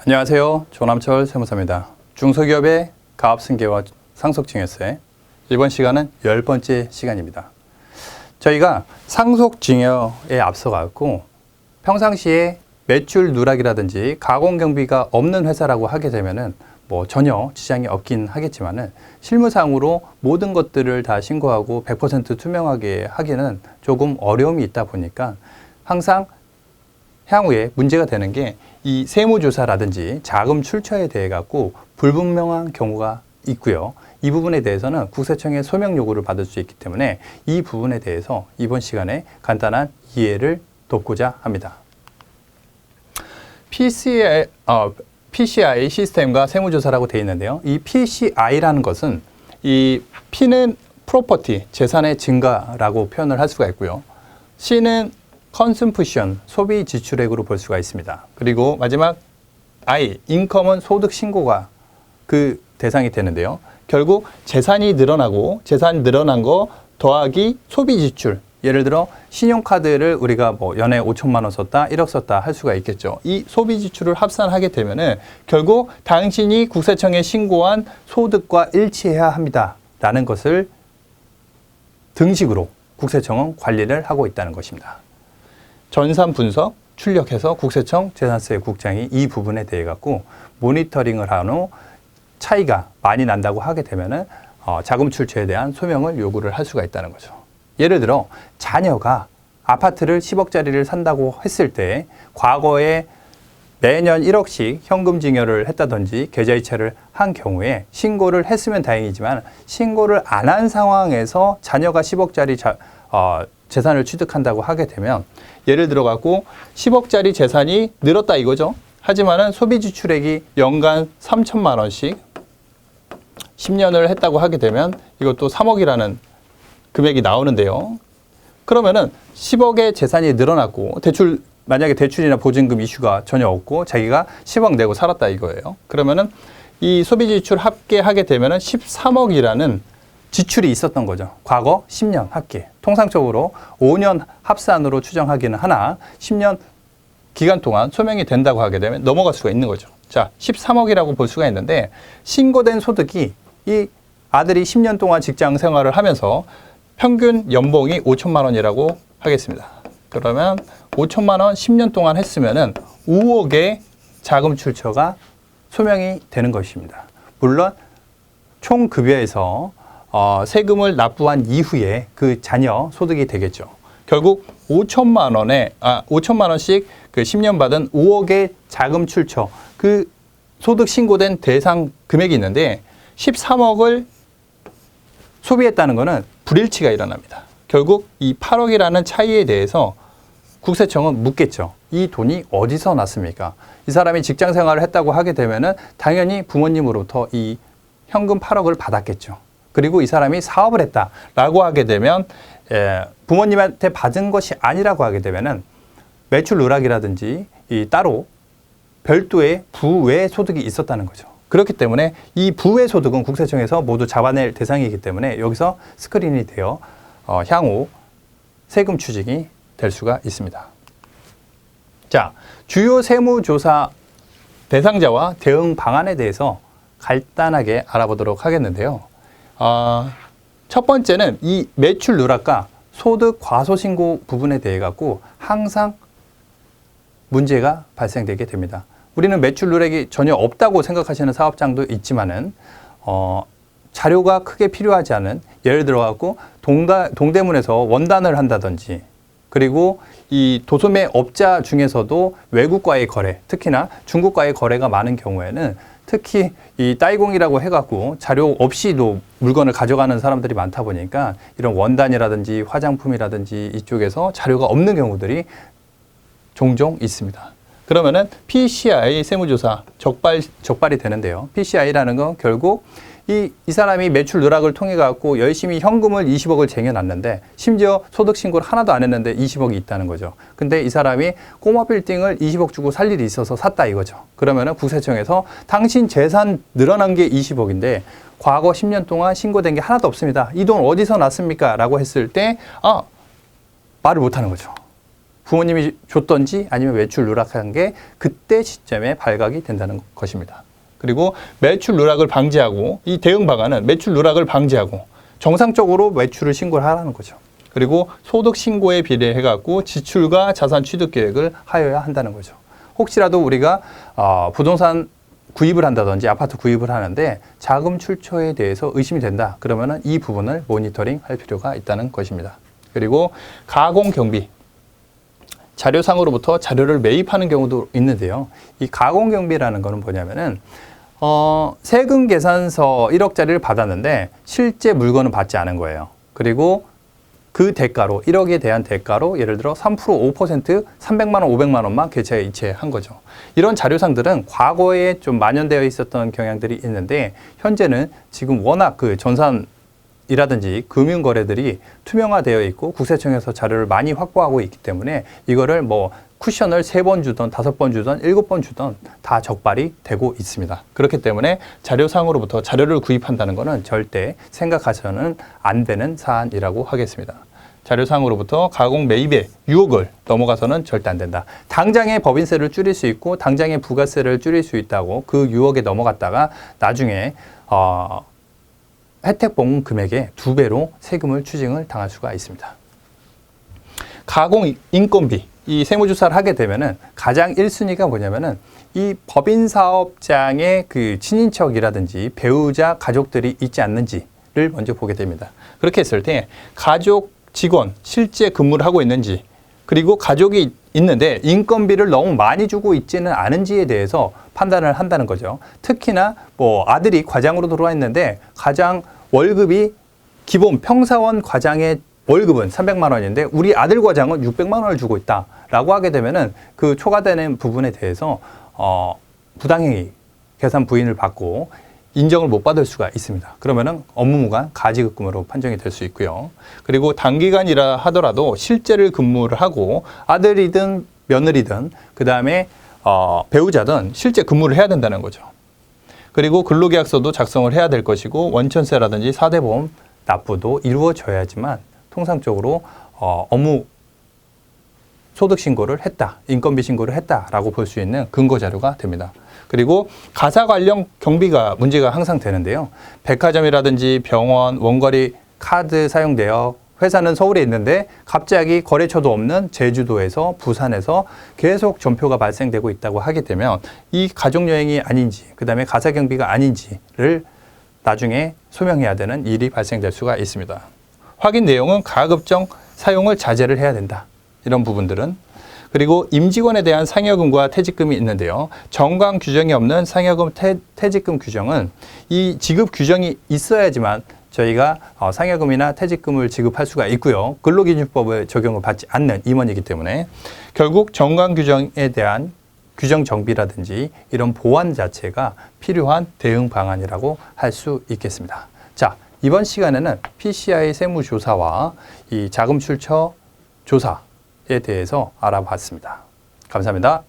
안녕하세요. 조남철 세무사입니다. 중소기업의 가압승계와 상속증여세, 이번 시간은 10번째 시간입니다. 저희가 상속증여에 앞서가고 평상시에 매출 누락이라든지 가공경비가 없는 회사라고 하게 되면은 전혀 지장이 없긴 하겠지만은 실무상으로 모든 것들을 다 신고하고 100% 투명하게 하기는 조금 어려움이 있다 보니까 항상 향후에 문제가 되는 게 이 세무조사라든지 자금 출처에 대해 갖고 불분명한 경우가 있고요. 이 부분에 대해서는 국세청의 소명 요구를 받을 수 있기 때문에 이 부분에 대해서 이번 시간에 간단한 이해를 돕고자 합니다. PCI 시스템과 세무조사라고 되어 있는데요. 이 PCI라는 것은 이 P는 프로퍼티, 재산의 증가라고 표현을 할 수가 있고요. C는 컨섬프션, 소비 지출액으로 볼 수가 있습니다. 그리고 마지막 I, 인컴은 소득 신고가 그 대상이 되는데요. 결국 재산이 늘어나고 재산이 늘어난 거 더하기 소비 지출. 예를 들어 신용카드를 우리가 연에 5천만 원 썼다, 1억 썼다 할 수가 있겠죠. 이 소비 지출을 합산하게 되면은 결국 당신이 국세청에 신고한 소득과 일치해야 합니다. 라는 것을 등식으로 국세청은 관리를 하고 있다는 것입니다. 전산 분석, 출력해서 국세청 재산세 국장이 이 부분에 대해 갖고 모니터링을 한 후 차이가 많이 난다고 하게 되면은 자금 출처에 대한 소명을 요구를 할 수가 있다는 거죠. 예를 들어 자녀가 아파트를 10억짜리를 산다고 했을 때 과거에 매년 1억씩 현금 증여를 했다든지 계좌이체를 한 경우에 신고를 했으면 다행이지만 신고를 안 한 상황에서 자녀가 10억짜리 재산을 취득한다고 하게 되면 예를 들어 갖고 10억짜리 재산이 늘었다 이거죠. 하지만은 소비 지출액이 연간 3천만 원씩 10년을 했다고 하게 되면 이것도 3억이라는 금액이 나오는데요. 그러면은 10억의 재산이 늘어났고 만약에 대출이나 보증금 이슈가 전혀 없고 자기가 10억 내고 살았다 이거예요. 그러면은 이 소비 지출 합계하게 되면은 13억이라는 지출이 있었던 거죠. 과거 10년 합계. 통상적으로 5년 합산으로 추정하기는 하나 10년 기간 동안 소명이 된다고 하게 되면 넘어갈 수가 있는 거죠. 자, 13억이라고 볼 수가 있는데 신고된 소득이 이 아들이 10년 동안 직장 생활을 하면서 평균 연봉이 5천만 원이라고 하겠습니다. 그러면 5천만 원 10년 동안 했으면은 5억의 자금 출처가 소명이 되는 것입니다. 물론 총 급여에서 세금을 납부한 이후에 그 자녀 소득이 되겠죠. 결국 5천만 원씩 그 10년 받은 5억의 자금 출처, 그 소득 신고된 대상 금액이 있는데 13억을 소비했다는 것은 불일치가 일어납니다. 결국 이 8억이라는 차이에 대해서 국세청은 묻겠죠. 이 돈이 어디서 났습니까? 이 사람이 직장 생활을 했다고 하게 되면은 당연히 부모님으로부터 이 현금 8억을 받았겠죠. 그리고 이 사람이 사업을 했다라고 하게 되면 부모님한테 받은 것이 아니라고 하게 되면은 매출 누락이라든지 따로 별도의 부외 소득이 있었다는 거죠. 그렇기 때문에 이 부외 소득은 국세청에서 모두 잡아낼 대상이기 때문에 여기서 스크린이 되어 향후 세금 추징이 될 수가 있습니다. 자, 주요 세무조사 대상자와 대응 방안에 대해서 간단하게 알아보도록 하겠는데요. 첫 번째는 이 매출 누락과 소득 과소신고 부분에 대해 갖고 항상 문제가 발생되게 됩니다. 우리는 매출 누락이 전혀 없다고 생각하시는 사업장도 있지만은 자료가 크게 필요하지 않은, 예를 들어 갖고 동대문에서 원단을 한다든지, 그리고 이 도소매 업자 중에서도 외국과의 거래, 특히나 중국과의 거래가 많은 경우에는 특히 이 따이공이라고 해갖고 자료 없이도 물건을 가져가는 사람들이 많다 보니까 이런 원단이라든지 화장품이라든지 이쪽에서 자료가 없는 경우들이 종종 있습니다. 그러면은 PCI 세무조사 적발이 되는데요. PCI라는 건 결국 이 사람이 매출 누락을 통해 갖고 열심히 현금을 20억을 쟁여놨는데 심지어 소득 신고를 하나도 안 했는데 20억이 있다는 거죠. 근데 이 사람이 꼬마 빌딩을 20억 주고 살 일이 있어서 샀다 이거죠. 그러면은 국세청에서 당신 재산 늘어난 게 20억인데 과거 10년 동안 신고된 게 하나도 없습니다. 이 돈 어디서 났습니까? 라고 했을 때 말을 못 하는 거죠. 부모님이 줬던지 아니면 매출 누락한 게 그때 시점에 발각이 된다는 것입니다. 그리고 매출 누락을 방지하고 이 대응 방안은 매출 누락을 방지하고 정상적으로 매출을 신고를 하라는 거죠. 그리고 소득 신고에 비례해 갖고 지출과 자산 취득 계획을 하여야 한다는 거죠. 혹시라도 우리가 부동산 구입을 한다든지 아파트 구입을 하는데 자금 출처에 대해서 의심이 된다. 그러면은 이 부분을 모니터링 할 필요가 있다는 것입니다. 그리고 가공 경비. 자료상으로부터 자료를 매입하는 경우도 있는데요. 이 가공 경비라는 거는 뭐냐면은 세금 계산서 1억짜리를 받았는데 실제 물건은 받지 않은 거예요. 그리고 그 대가로 1억에 대한 대가로 예를 들어 3% 5% 300만 원 500만 원만 계좌에 이체한 거죠. 이런 자료상들은 과거에 좀 만연되어 있었던 경향들이 있는데 현재는 지금 워낙 그 전산이라든지 금융거래들이 투명화되어 있고 국세청에서 자료를 많이 확보하고 있기 때문에 이거를 뭐 쿠션을 3번 주던 5번 주던 7번 주던 다 적발이 되고 있습니다. 그렇기 때문에 자료상으로부터 자료를 구입한다는 것은 절대 생각하셔서는 안 되는 사안이라고 하겠습니다. 자료상으로부터 가공 매입의 유혹을 넘어가서는 절대 안 된다. 당장에 법인세를 줄일 수 있고 당장에 부가세를 줄일 수 있다고 그 유혹에 넘어갔다가 나중에 혜택 본 금액의 2배로 세금을 추징을 당할 수가 있습니다. 가공 인건비. 이 세무조사를 하게 되면은 가장 1순위가 뭐냐면은 이 법인 사업장의 그 친인척이라든지 배우자 가족들이 있지 않는지를 먼저 보게 됩니다. 그렇게 했을 때 가족 직원 실제 근무를 하고 있는지 그리고 가족이 있는데 인건비를 너무 많이 주고 있지는 않은지에 대해서 판단을 한다는 거죠. 특히나 뭐 아들이 과장으로 들어와 있는데 가장 월급이 기본 평사원 과장의 월급은 300만 원인데 우리 아들 과장은 600만 원을 주고 있다라고 하게 되면은 그 초과되는 부분에 대해서 부당행위 계산 부인을 받고 인정을 못 받을 수가 있습니다. 그러면은 업무무관 가지급금으로 판정이 될 수 있고요. 그리고 단기간이라 하더라도 실제를 근무를 하고 아들이든 며느리든 그 다음에 배우자든 실제 근무를 해야 된다는 거죠. 그리고 근로계약서도 작성을 해야 될 것이고 원천세라든지 4대 보험 납부도 이루어져야지만 통상적으로 업무 소득 신고를 했다, 인건비 신고를 했다라고 볼 수 있는 근거 자료가 됩니다. 그리고 가사 관련 경비가 문제가 항상 되는데요. 백화점이라든지 병원, 원거리 카드 사용되어 회사는 서울에 있는데 갑자기 거래처도 없는 제주도에서 부산에서 계속 전표가 발생되고 있다고 하게 되면 이 가족여행이 아닌지 그다음에 가사 경비가 아닌지를 나중에 소명해야 되는 일이 발생될 수가 있습니다. 확인 내용은 가급적 사용을 자제를 해야 된다. 이런 부분들은. 그리고 임직원에 대한 상여금과 퇴직금이 있는데요. 정관 규정이 없는 상여금, 퇴직금 규정은 이 지급 규정이 있어야지만 저희가 상여금이나 퇴직금을 지급할 수가 있고요. 근로기준법의 적용을 받지 않는 임원이기 때문에 결국 정관 규정에 대한 규정 정비라든지 이런 보완 자체가 필요한 대응 방안이라고 할 수 있겠습니다. 자, 이번 시간에는 PCI 세무조사와 이 자금 출처 조사에 대해서 알아봤습니다. 감사합니다.